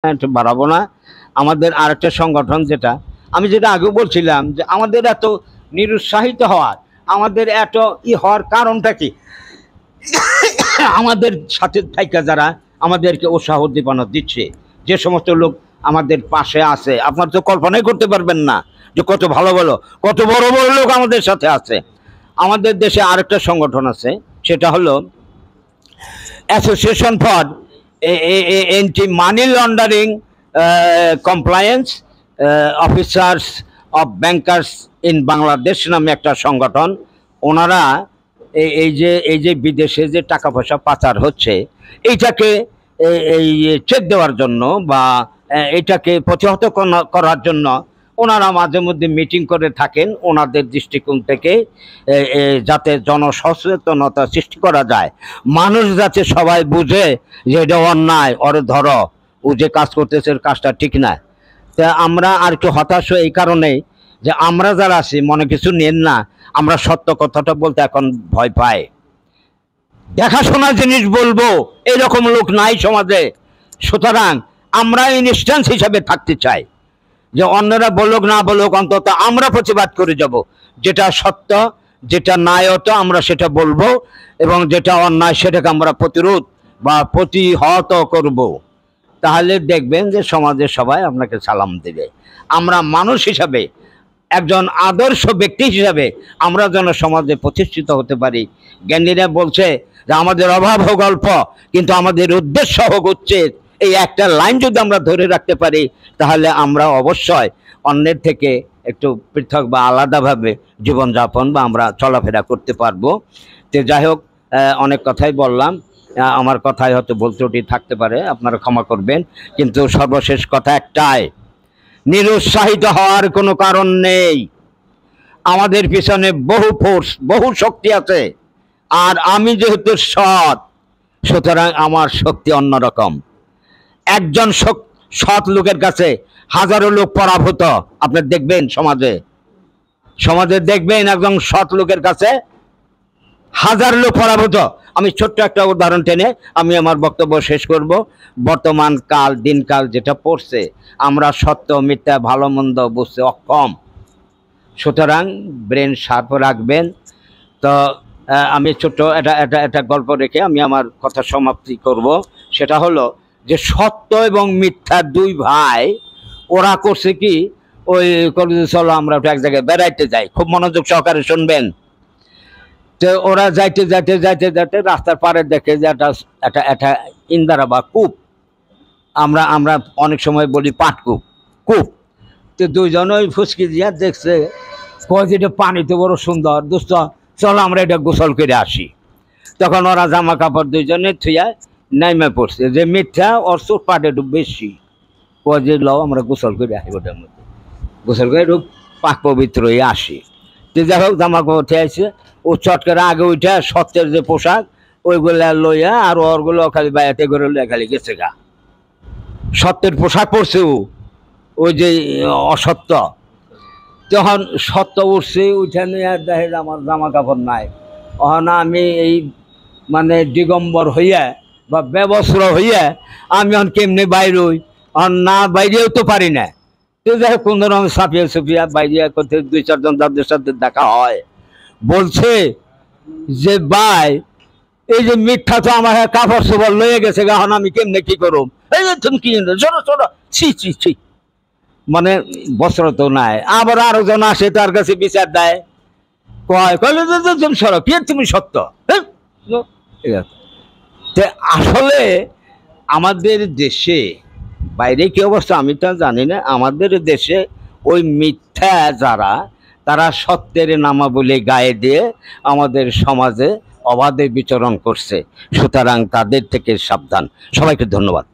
একটু বাড়াবো না। আমাদের আরেকটা সংগঠন যেটা আমি যেটা আগেও বলছিলাম যে আমাদের এত নিরুৎসাহিত হওয়ার, আমাদের এত হওয়ার কারণটা কি? আমাদের সাথে থাইকা যারা আমাদেরকে উৎসাহ উদ্দীপনা দিচ্ছে, যে সমস্ত লোক আমাদের পাশে আছে, আপনারা তো কল্পনাই করতে পারবেন না যে কত ভালো ভালো কত বড় বড় লোক আমাদের সাথে আছে। আমাদের দেশে আরেকটা সংগঠন আছে, সেটা হলো association for anti money laundering compliance officers of bankers in Bangladesh নামে একটা সংগঠন। ওনারা এই যে বিদেশে যে টাকা পয়সা পাচার হচ্ছে এইটাকে এই চেক দেওয়ার জন্য বা এটাকে প্রতিহত করার জন্য ওনারা মাঝে মধ্যে মিটিং করে থাকেন। ওনাদের দৃষ্টিকোণ থেকে যাতে জনসচেতনতা সৃষ্টি করা যায়, মানুষ যাতে সবাই বুঝে যে এটা অন্যায়, ওরে ধরো, ও যে কাজ করতেছে কাজটা ঠিক না। তা আমরা আর একটু হতাশ এই কারণেই যে আমরা যারা আছি মনে কিছু নেন না, আমরা সত্য কথাটা বলতে এখন ভয় পাই। দেখাশোনা জিনিস বলবো এরকম লোক নাই সমাজে। সুতরাং আমরা ইনস্ট্যান্স হিসাবে থাকতে চাই যে অন্যরা বলুক না বলুক, অন্তত আমরা প্রতিবাদ করে যাব। যেটা সত্য, যেটা ন্যায়ত আমরা সেটা বলবো, এবং যেটা অন্যায় সেটাকে আমরা প্রতিরোধ বা প্রতিহত করব। তাহলে দেখবেন যে সমাজের সবাই আপনাকে সালাম দেবে। আমরা মানুষ হিসাবে, একজন আদর্শ ব্যক্তি হিসাবে আমরা যেন সমাজে প্রতিষ্ঠিত হতে পারি। জ্ঞানীরা বলছে যে আমাদের অভাব হোক অল্প, কিন্তু আমাদের উদ্দেশ্য হোক উচ্চেত। এই একটা লাইন যদি আমরা ধরে রাখতে পারি, তাহলে আমরা অবশ্যই অন্যের থেকে একটু পৃথক বা আলাদাভাবে জীবনযাপন বা আমরা চলাফেরা করতে পারবো। তো যাই হোক, অনেক কথাই বললাম, আমার কথায় হয়তো ভুল ত্রুটি থাকতে পারে, আপনারা ক্ষমা করবেন। কিন্তু সর্বশেষ কথা একটাই, নিরুৎসাহিত হওয়ার কোনো কারণ নেই। আমাদের পিছনে বহু ফোর্স, বহু শক্তি আছে। আর আমি যেহেতু সৎ, সুতরাং আমার শক্তি অন্যরকম। একজন সৎ লোকের কাছে হাজারো লোক পরাভূত। আপনি দেখবেন সমাজে দেখবেন একজন সৎ লোকের কাছে হাজার লোক পরাভূত। আমি ছোট্ট একটা উদাহরণ টেনে আমি আমার বক্তব্য শেষ করব। বর্তমান কাল, দিনকাল যেটা পড়ছে, আমরা সত্য মিথ্যা ভালো মন্দ বুঝতে অক্ষম। সুতরাং ব্রেন শার্প রাখবেন। তো আমি ছোট্ট একটা গল্প রেখে আমি আমার কথা সমাপ্তি করব। সেটা হলো যে সত্য এবং মিথ্যা দুই ভাই, ওরা করছে কি, ওই চলো আমরা এক জায়গায় বেড়াইতে যাই, খুব মনোযোগ সহকারে শুনবেন। তো ওরা যাইতে যাইতে যাইতে যাইতে রাস্তার পাড়ে দেখে যে একটা ইন্দারা বা কূপ, আমরা অনেক সময় বলি পাটকূপ, কূপ। তো দুইজন ওই ফুসকি দিয়া দেখছে, কয় যে এটা পানি তো বড় সুন্দর, দোস্ত চলো আমরা এটা গোসল করে আসি। তখন ওরা জামা কাপড় দুইজনে থুয়া নাইমে পড়ছে যে মিথ্যা ওর চোট পাট একটু বেশি। কয় যে লও আমরা গোসল করে আসি, ওটার মধ্যে গোসল করে একটু পাক পবিত্র হয়ে আসি। তো যাই হোক, জামা কাপড় খেয়েছে, ও চটকারে আগে ওইটা সত্যের যে পোশাক ওইগুলা লইয়া আর ওরগুলো খালি বাইরে করে লইয়া খালি গেছে গা। সত্যের পোশাক পরছে ও, ওই যে অসত্য। তখন সত্য উঠছে, উঠে নিয়ে আর দেখে আমার জামা কাপড় নাই। না আমি এই মানে দিগম্বর হইয়া বা ব্যবস্র হইয়া আমি এখন কেমনি বাইরে হই, না বাইরেও তো পারি না। তো যাই হোক, কোন রকম সাফিয়া সুফিয়া বাইরে করতে দুই চারজন তাদের সাথে দেখা হয়। বলছে যে ভাই, এই যে মিথ্যা তো আমার কাপড় চোপড় লয়ে গেছে, এখন আমি কেমনে কি করব? এই যে তুমি কি ছোটো ছোটো ছি ছি ছি, মানে বস্ত্র তো নাই। আবার আরো জন আসে, তার কাছে বিচার দেয়, কলে তুমি সরো, কে তুমি সত্য। আসলে আমাদের দেশে, বাইরে কি অবস্থা আমি তা জানি না, আমাদের দেশে ওই মিথ্যা যারা, তারা সত্যের নামাবলী গায়ে দিয়ে আমাদের সমাজে অবাধে বিচরণ করছে। সুতরাং তাদের থেকে সাবধান। সবাইকে ধন্যবাদ।